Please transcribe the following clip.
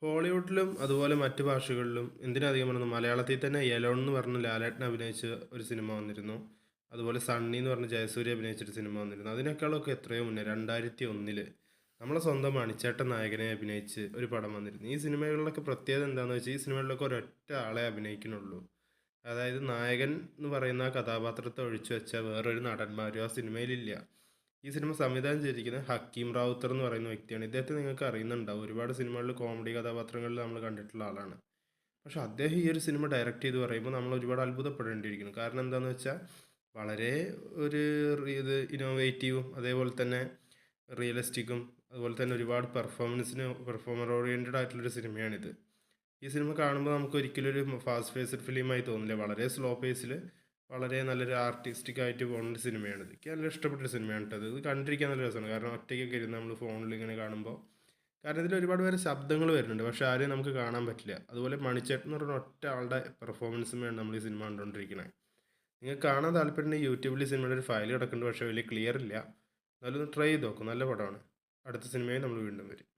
ഹോളിവുഡിലും അതുപോലെ മറ്റ് ഭാഷകളിലും എന്തിനധികം പറയുന്നു മലയാളത്തിൽ തന്നെ എലോൺ എന്ന് പറഞ്ഞ ലാലേട്ടൻ അഭിനയിച്ച ഒരു സിനിമ വന്നിരുന്നു. അതുപോലെ സണ്ണി എന്ന് പറഞ്ഞ ജയസൂര്യ അഭിനയിച്ചൊരു സിനിമ വന്നിരുന്നു. അതിനേക്കാളൊക്കെ എത്രയോ മുന്നേ 2001 നമ്മളെ സ്വന്തം മണിച്ചേട്ടൻ നായകനെ അഭിനയിച്ച് ഒരു പടം വന്നിരുന്നു. ഈ സിനിമകളിലൊക്കെ പ്രത്യേകത എന്താണെന്ന് വെച്ചാൽ ഈ സിനിമകളിലൊക്കെ ഒരൊറ്റ ആളെ അഭിനയിക്കുന്നുള്ളൂ. അതായത് നായകൻ എന്ന് പറയുന്ന ആ കഥാപാത്രത്തെ ഒഴിച്ചു വെച്ചാൽ വേറൊരു നടന്മാരും ആ സിനിമയിലില്ല. ഈ സിനിമ സംവിധാനം ചെയ്തിരിക്കുന്നത് ഹക്കീം റാവുത്തർ എന്ന് പറയുന്ന വ്യക്തിയാണ്. ഇദ്ദേഹത്തെ നിങ്ങൾക്ക് അറിയുന്നുണ്ടാവും. ഒരുപാട് സിനിമകളിൽ കോമഡി കഥാപാത്രങ്ങളിൽ നമ്മൾ കണ്ടിട്ടുള്ള ആളാണ്. പക്ഷെ അദ്ദേഹം ഈ ഒരു സിനിമ ഡയറക്റ്റ് ചെയ്ത് പറയുമ്പോൾ നമ്മൾ ഒരുപാട് അത്ഭുതപ്പെടേണ്ടിയിരിക്കുന്നു. കാരണം എന്താണെന്ന് വെച്ചാൽ വളരെ ഒരു ഇത് ഇന്നോവേറ്റീവും അതേപോലെ തന്നെ റിയലിസ്റ്റിക്കും അതുപോലെ തന്നെ ഒരുപാട് പെർഫോമർ ഓറിയൻറ്റഡ് ആയിട്ടുള്ളൊരു സിനിമയാണിത്. ഈ സിനിമ കാണുമ്പോൾ നമുക്ക് ഒരിക്കലും ഒരു ഫാസ്റ്റ് പേസ്ഡ് ഫിലിമായി തോന്നില്ല. വളരെ സ്ലോ പേസിൽ വളരെ നല്ലൊരു ആർട്ടിസ്റ്റിക് ആയിട്ട് പോകുന്ന സിനിമയാണിത്. എനിക്ക് നല്ല ഇഷ്ടപ്പെട്ടൊരു സിനിമയാണ് കേട്ടത്. ഇത് കണ്ടിരിക്കാൻ നല്ല രസമാണ്. കാരണം ഒറ്റയ്ക്കൊക്കെ ഇരുന്ന് നമ്മൾ ഫോണിൽ ഇങ്ങനെ കാണുമ്പോൾ കാരണം ഇതിൽ ഒരുപാട് പേര് ശബ്ദങ്ങൾ വരുന്നുണ്ട് പക്ഷെ ആരെയും നമുക്ക് കാണാൻ പറ്റില്ല. അതുപോലെ മണിച്ചേട്ടൻ എന്ന് പറഞ്ഞ ഒറ്റ ആളുടെ പെർഫോമൻസും വേണം നമ്മൾ ഈ സിനിമ കണ്ടുകൊണ്ടിരിക്കുന്നത്. നിങ്ങൾക്ക് കാണാൻ താല്പര്യമുണ്ടെങ്കിൽ യൂട്യൂബിൽ ഈ സിനിമയുടെ ഒരു ഫയൽ കിടക്കുന്നുണ്ട് പക്ഷേ വലിയ ക്ലിയർ ഇല്ല. എന്നാലും ഒന്ന് ട്രൈ ചെയ്ത് നോക്കും. നല്ല പടമാണ്. അടുത്ത സിനിമയിൽ നമ്മൾ വീണ്ടും വരും.